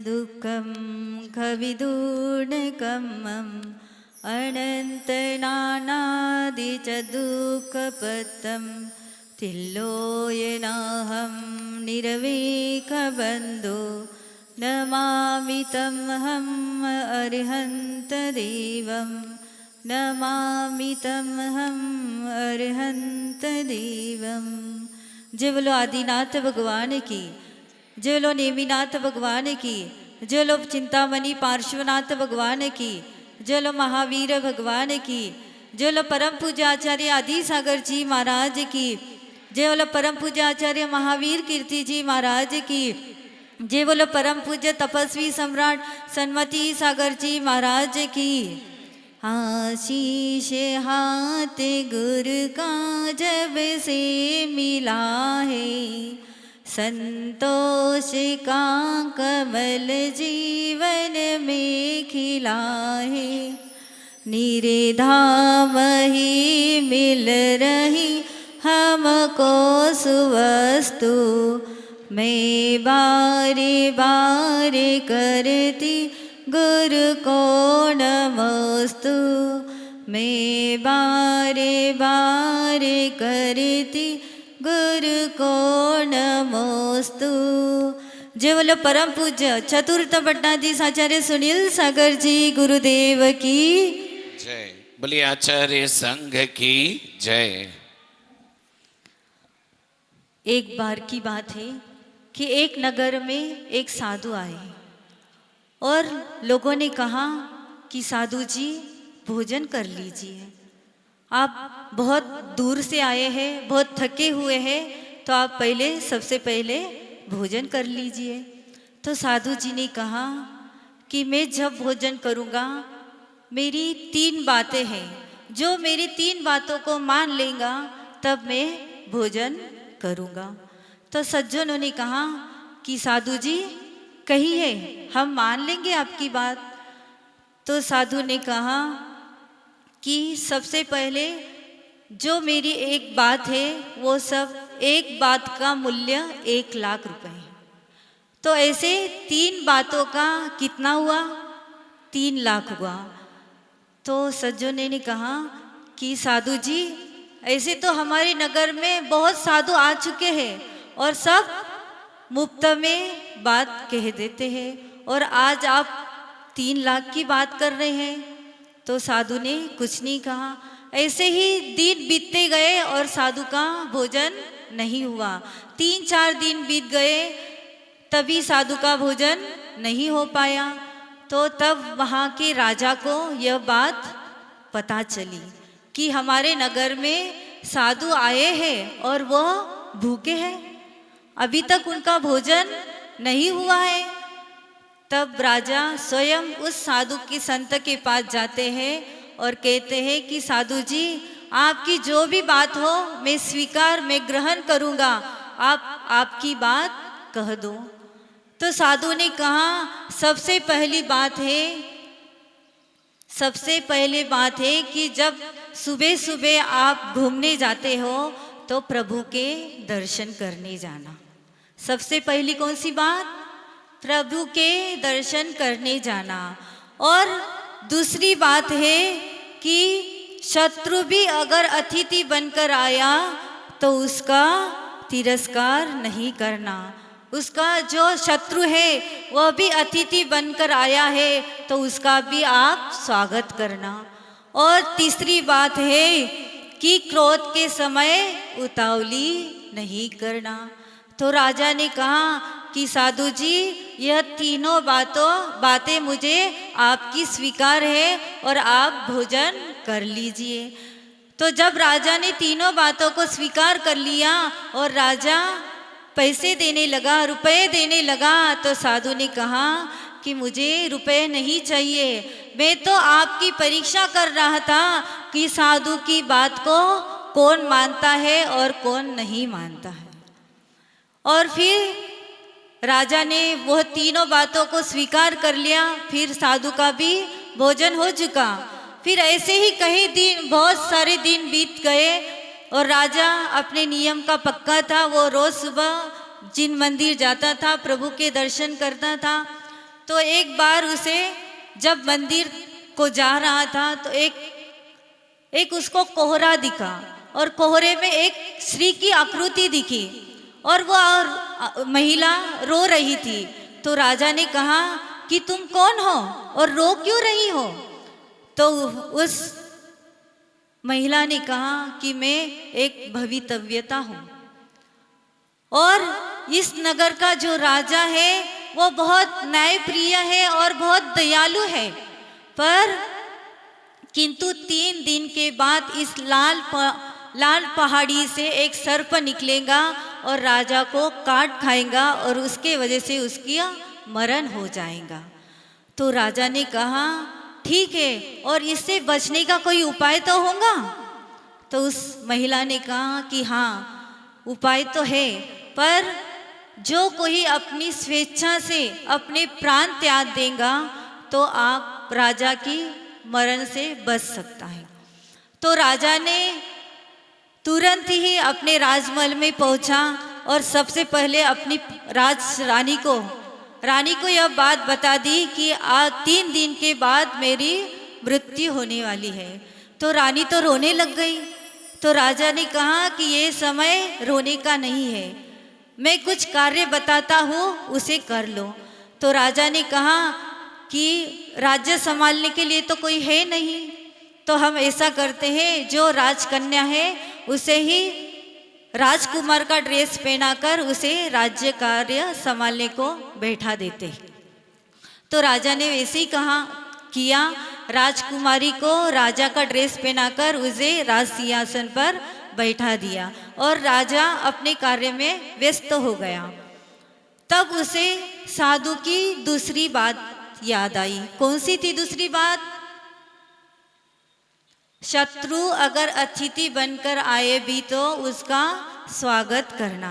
दुःखं कविदूर्णकमम् अनन्तनानादि च दुःखपत्तं तिल्लोयनाहं निरवेकबन्धो नमामि तमहम् अरिहन्तदेवं नमामि तमहम् अरिहन्तदेवं। जय बोलो आदिनाथ भगवान की, जय लो नेमिनाथ भगवान की, जय लो चिंतामणि पार्श्वनाथ भगवान की, जय लो महावीर भगवान की, जय लो परम पूज्य आचार्य आदि सागर जी महाराज की, जय बोलो परम पूज्य आचार्य महावीर कीर्ति जी महाराज की, जय बोलो परम पूज्य तपस्वी सम्राट सन्मति सागर जी महाराज की। आशीष हाथ गुरु का जब से मिला है, संतोष का कमल जीवन में खिला है। निराधाम ही मिल रही हमको सुवस्तु, मैं बारे बारे करती गुरु को नमस्तु, मैं बारे बारे करती गुरु को नमस्तु। जय बोलो परम पूज्य चतुर्थ पट्टाधीश आचार्य सुनील सागर जी गुरुदेव की जय। बोलिए आचार्य संघ की जय। एक बार की बात है कि एक नगर में एक साधु आए और लोगों ने कहा कि साधु जी भोजन कर लीजिए, आप बहुत दूर से आए हैं, बहुत थके हुए हैं, तो आप सबसे पहले भोजन कर लीजिए। तो साधु जी ने कहा कि मैं जब भोजन करूँगा मेरी 3 बातें हैं, जो मेरी 3 बातों को मान लेगा तब मैं भोजन करूँगा। तो सज्जनों ने कहा कि साधु जी कहिए, हम मान लेंगे आपकी बात। तो साधु ने कहा कि सबसे पहले जो मेरी एक बात है वो सब एक बात का मूल्य 1 लाख रुपए है। तो ऐसे 3 बातों का कितना हुआ? 3 लाख हुआ। तो सज्जनों ने कहा कि साधु जी ऐसे तो हमारे नगर में बहुत साधु आ चुके हैं और सब मुफ्त में बात कह देते हैं, और आज आप 3 लाख की बात कर रहे हैं। तो साधु ने कुछ नहीं कहा। ऐसे ही दिन बीतते गए और साधु का भोजन नहीं हुआ। 3-4 दिन बीत गए तभी साधु का भोजन नहीं हो पाया। तो तब वहाँ के राजा को यह बात पता चली कि हमारे नगर में साधु आए हैं और वह भूखे हैं, अभी तक उनका भोजन नहीं हुआ है। तब राजा स्वयं उस साधु के संत के पास जाते हैं और कहते हैं कि साधु जी आपकी जो भी बात हो मैं स्वीकार, मैं ग्रहण करूँगा, आप आपकी बात कह दो। तो साधु ने कहा सबसे पहली बात है कि जब सुबह सुबह आप घूमने जाते हो तो प्रभु के दर्शन करने जाना। सबसे पहली कौन सी बात? प्रभु के दर्शन करने जाना। और दूसरी बात है कि शत्रु भी अगर अतिथि बनकर आया तो उसका तिरस्कार नहीं करना। उसका जो शत्रु है वह भी अतिथि बनकर आया है तो उसका भी आप स्वागत करना। और तीसरी बात है कि क्रोध के समय उतावली नहीं करना। तो राजा ने कहा कि साधु जी यह तीनों बातें मुझे आपकी स्वीकार है और आप भोजन कर लीजिए। तो जब राजा ने तीनों बातों को स्वीकार कर लिया और राजा पैसे देने लगा, रुपए देने लगा, तो साधु ने कहा कि मुझे रुपए नहीं चाहिए, मैं तो आपकी परीक्षा कर रहा था कि साधु की बात को कौन मानता है और कौन नहीं मानता है। और फिर राजा ने वह तीनों बातों को स्वीकार कर लिया। फिर साधु का भी भोजन हो चुका। फिर ऐसे ही कई दिन, बहुत सारे दिन बीत गए और राजा अपने नियम का पक्का था। वो रोज सुबह जिन मंदिर जाता था, प्रभु के दर्शन करता था। तो एक बार उसे जब मंदिर को जा रहा था तो एक उसको कोहरा दिखा और कोहरे में एक स्त्री की आकृति दिखी और वो महिला रो रही थी। तो राजा ने कहा कि तुम कौन हो और रो क्यों रही हो? तो उस महिला ने कहा कि मैं एक भवितव्यता हूँ और इस नगर का जो राजा है वो बहुत न्यायप्रिय है और बहुत दयालु है, पर किंतु 3 दिन के बाद इस लाल पहाड़ी से एक सर्प निकलेगा और राजा को काट खाएगा और उसके वजह से उसकी मरण हो जाएगा। तो राजा ने कहा ठीक है, और इससे बचने का कोई उपाय तो होगा? तो उस महिला ने कहा कि हाँ उपाय तो है, पर जो कोई अपनी स्वेच्छा से अपने प्राण त्याग देगा तो आप राजा की मरण से बच सकता है। तो राजा ने तुरंत ही अपने राजमहल में पहुंचा और सबसे पहले अपनी रानी को यह बात बता दी कि आज 3 दिन के बाद मेरी मृत्यु होने वाली है। तो रानी तो रोने लग गई। तो राजा ने कहा कि ये समय रोने का नहीं है, मैं कुछ कार्य बताता हूँ उसे कर लो। तो राजा ने कहा कि राज्य संभालने के लिए तो कोई है नहीं, तो हम ऐसा करते हैं जो राजकन्या है उसे ही राजकुमार का ड्रेस पहनाकर उसे राज्य कार्य संभालने को बैठा देते। तो राजा ने वैसे ही किया, राजकुमारी को राजा का ड्रेस पहनाकर उसे राज सिंहासन पर बैठा दिया और राजा अपने कार्य में व्यस्त हो गया। तब उसे साधु की दूसरी बात याद आई। कौन सी थी दूसरी बात? शत्रु अगर अतिथि बनकर आए भी तो उसका स्वागत करना।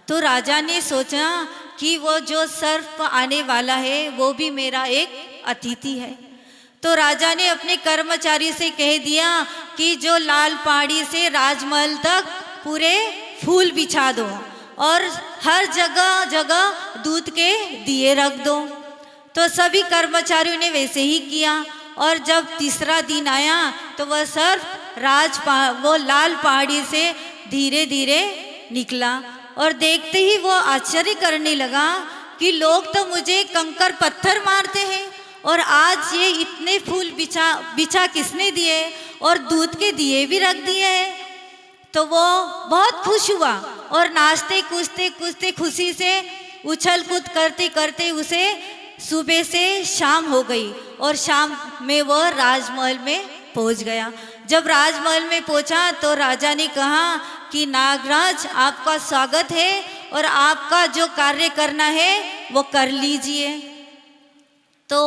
तो राजा ने सोचा कि वो जो सर्प आने वाला है वो भी मेरा एक अतिथि है। तो राजा ने अपने कर्मचारी से कह दिया कि जो लाल पहाड़ी से राजमहल तक पूरे फूल बिछा दो और हर जगह जगह दूध के दिए रख दो। तो सभी कर्मचारियों ने वैसे ही किया और जब तीसरा दिन आया तो वह सर्प वो लाल पहाड़ी से धीरे धीरे निकला और देखते ही वो आश्चर्य करने लगा कि लोग तो मुझे कंकर पत्थर मारते हैं और आज ये इतने फूल बिछा किसने दिए और दूध के दिए भी रख दिए हैं। तो वो बहुत खुश हुआ और नाचते कूदते खुशी से उछल कूद करते करते उसे सुबह से शाम हो गई और शाम में वो राजमहल में पहुंच गया। जब राजमहल में पहुंचा तो राजा ने कहा कि नागराज आपका स्वागत है और आपका जो कार्य करना है वो कर लीजिए। तो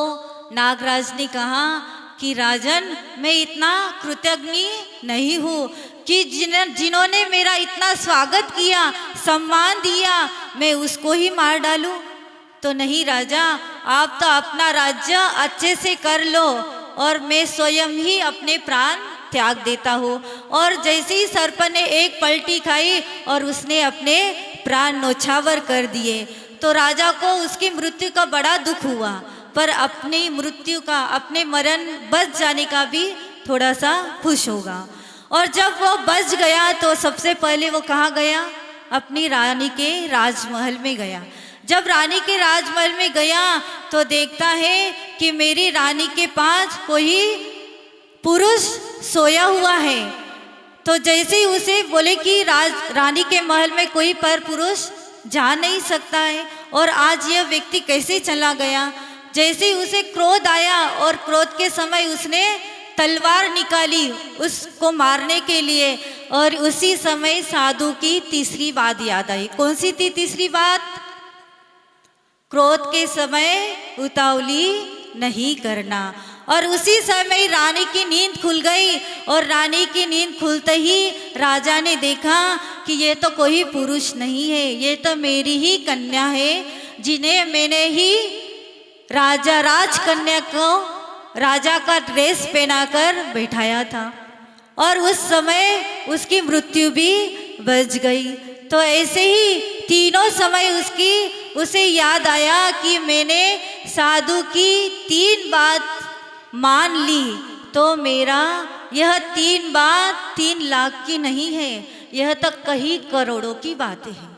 नागराज ने कहा कि राजन, मैं इतना कृतज्ञ नहीं हूँ कि जिन्होंने मेरा इतना स्वागत किया, सम्मान दिया, मैं उसको ही मार डालूं। तो नहीं राजा, आप तो अपना राज्य अच्छे से कर लो और मैं स्वयं ही अपने प्राण त्याग देता हूँ। और जैसे ही सर्प ने एक पलटी खाई और उसने अपने प्राण नौछावर कर दिए तो राजा को उसकी मृत्यु का बड़ा दुख हुआ, पर अपनी मृत्यु का, अपने मरण बच जाने का भी थोड़ा सा खुश होगा। और जब वो बच गया तो सबसे पहले वो कहाँ गया? अपनी रानी के राजमहल में गया। जब रानी के राजमहल में गया तो देखता है कि मेरी रानी के पास कोई पुरुष सोया हुआ है। तो जैसे ही उसे बोले कि रानी के महल में कोई पर पुरुष जा नहीं सकता है और आज यह व्यक्ति कैसे चला गया, जैसे ही उसे क्रोध आया और क्रोध के समय उसने तलवार निकाली उसको मारने के लिए, और उसी समय साधु की तीसरी बात याद आई। कौन सी थी तीसरी बात? क्रोध के समय उतावली नहीं करना। और उसी समय रानी की नींद खुल गई और रानी की नींद खुलते ही राजा ने देखा कि ये तो कोई पुरुष नहीं है, ये तो मेरी ही कन्या है जिन्हें मैंने ही राजकन्या को राजा का ड्रेस पहनाकर बैठाया था और उस समय उसकी मृत्यु भी बच गई। तो ऐसे ही तीनों समय उसे याद आया कि मैंने साधु की 3 बात मान ली तो मेरा यह 3 बात 3 लाख की नहीं है, यह तो कई करोड़ों की बातें हैं।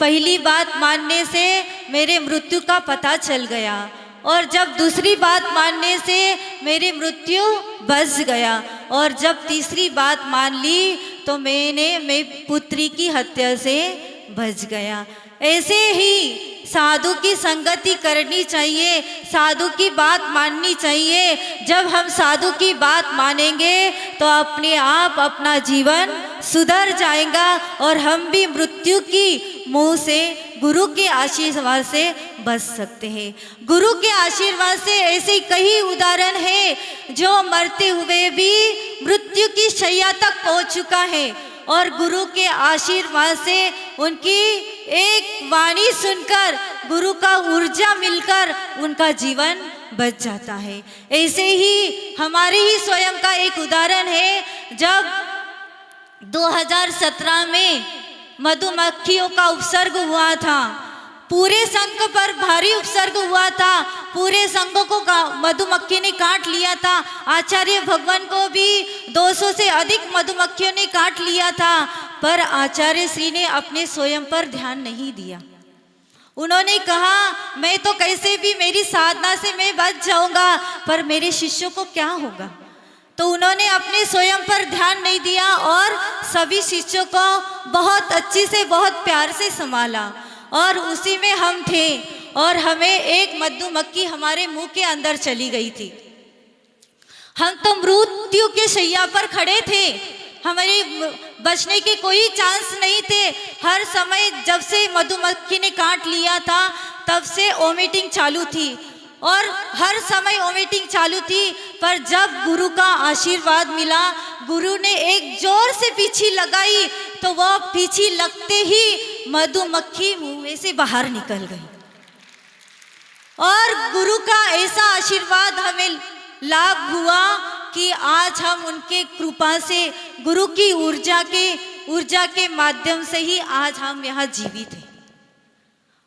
पहली बात मानने से मेरे मृत्यु का पता चल गया, और जब दूसरी बात मानने से मेरी मृत्यु बच गया, और जब तीसरी बात मान ली तो मेरी पुत्री की हत्या से बच गया। ऐसे ही साधु की संगति करनी चाहिए, साधु की बात माननी चाहिए। जब हम साधु की बात मानेंगे तो अपने आप अपना जीवन सुधर जाएगा, और हम भी मृत्यु की मुंह से गुरु के आशीर्वाद से बच सकते हैं। गुरु के आशीर्वाद से ऐसे कई उदाहरण हैं जो मरते हुए भी मृत्यु की शैया तक पहुंच चुका है, और गुरु के आशीर्वाद से उनकी एक वाणी सुनकर, गुरु का ऊर्जा मिलकर उनका जीवन बच जाता है। ऐसे ही हमारे ही स्वयं का एक उदाहरण है। जब 2017 में मधुमक्खियों का उपसर्ग हुआ था, पूरे संघ पर भारी उपसर्ग हुआ था, पूरे संघ को मधुमक्खी ने काट लिया था। आचार्य भगवान को भी 200 से अधिक मधुमक्खियों ने काट लिया था, पर आचार्य श्री ने अपने स्वयं पर ध्यान नहीं दिया। उन्होंने कहा मैं तो कैसे भी मेरी साधना से मैं बच जाऊंगा, पर मेरे शिष्यों को क्या होगा। तो उन्होंने अपने स्वयं पर ध्यान नहीं दिया और सभी शिष्यों को बहुत अच्छी से बहुत प्यार से संभाला, और उसी में हम थे। और हमें एक मधुमक्खी हमारे मुंह के अंदर चली गई थी। हम तो मृत्यु के शैया पर खड़े थे, हमारे बचने के कोई चांस नहीं थे। हर समय जब से मधुमक्खी ने काट लिया था तब से वोमिटिंग चालू थी, और हर समय वोमिटिंग चालू थी। पर जब गुरु का आशीर्वाद मिला, गुरु ने एक जोर से पीछी लगाई तो वह पीछी लगते ही मधुमक्खी मुंह में से बाहर निकल गई। और गुरु का ऐसा आशीर्वाद हमें लाभ हुआ कि आज हम उनके कृपा से, गुरु की ऊर्जा के माध्यम से ही आज हम यहाँ जीवित हैं।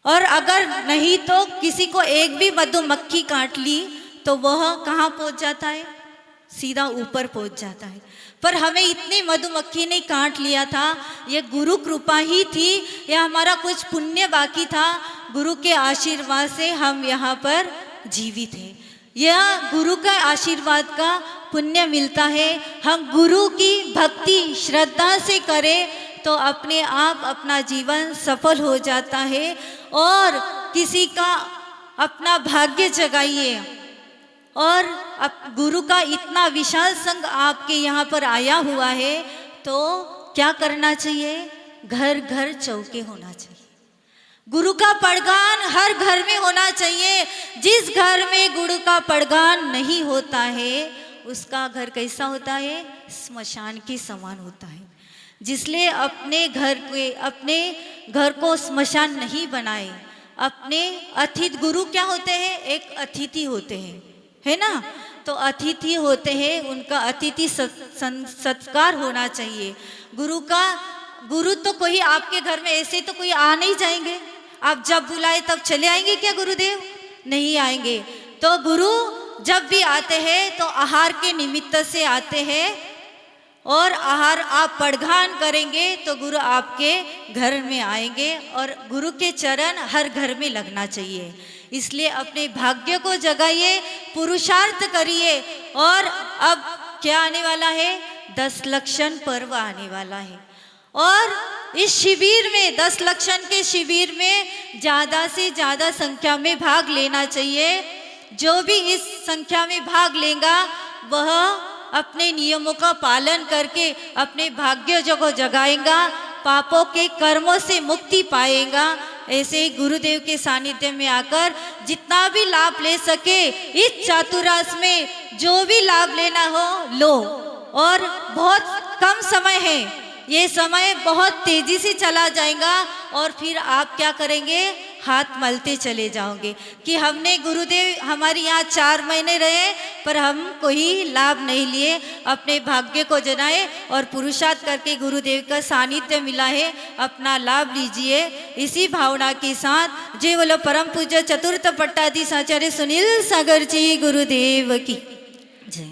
और अगर नहीं तो किसी को एक भी मधुमक्खी काट ली तो वह कहाँ पहुँच जाता है, सीधा ऊपर पहुँच जाता है। पर हमें इतनी मधुमक्खी ने काट लिया था, ये गुरु कृपा ही थी, यह हमारा कुछ पुण्य बाकी था। गुरु के आशीर्वाद से हम यहाँ पर जीवित हैं। यह गुरु का आशीर्वाद का पुण्य मिलता है। हम गुरु की भक्ति श्रद्धा से करें तो अपने आप अपना जीवन सफल हो जाता है। और किसी का अपना भाग्य जगाइए, और अब गुरु का इतना विशाल संघ आपके यहाँ पर आया हुआ है तो क्या करना चाहिए, घर घर चौके होना चाहिए। गुरु का पड़गान हर घर में होना चाहिए। जिस घर में गुरु का पड़गान नहीं होता है उसका घर कैसा होता है, स्मशान के समान होता है। जिसलिए अपने घर को स्मशान नहीं बनाए। अपने अतिथि, गुरु क्या होते हैं, एक अतिथि होते हैं, है ना। तो अतिथि होते हैं, उनका अतिथि सत्कार होना चाहिए। गुरु तो कोई आपके घर में ऐसे तो कोई आ नहीं जाएंगे। आप जब बुलाए तब चले आएंगे क्या गुरुदेव? नहीं आएंगे। तो गुरु जब भी आते हैं तो आहार के निमित्त से आते हैं, और आहार आप पड़गान करेंगे तो गुरु आपके घर में आएंगे। और गुरु के चरण हर घर में लगना चाहिए। इसलिए अपने भाग्य को जगाइए, पुरुषार्थ करिए। और अब क्या आने वाला है, 10 लक्षण पर्व आने वाला है। और इस शिविर में 10 लक्षण के शिविर में ज़्यादा से ज़्यादा संख्या में भाग लेना चाहिए। जो भी इस संख्या में भाग लेगा वह अपने नियमों का पालन करके अपने भाग्य को जगाएगा, पापों के कर्मों से मुक्ति पाएगा। ऐसे ही गुरुदेव के सानिध्य में आकर जितना भी लाभ ले सके, इस चातुरास में जो भी लाभ लेना हो लो। और बहुत कम समय है, ये समय बहुत तेजी से चला जाएगा। और फिर आप क्या करेंगे, हाथ मलते चले जाओगे कि हमने गुरुदेव हमारे यहाँ 4 महीने रहे पर हम कोई लाभ नहीं लिए, अपने भाग्य को जनाए और पुरुषार्थ करके गुरुदेव का सानिध्य मिला है, अपना लाभ लीजिए। इसी भावना के साथ जय बोलो परम पूज्य चतुर्थ पट्टाधीश आचार्य सुनील सागर जी गुरुदेव की जय।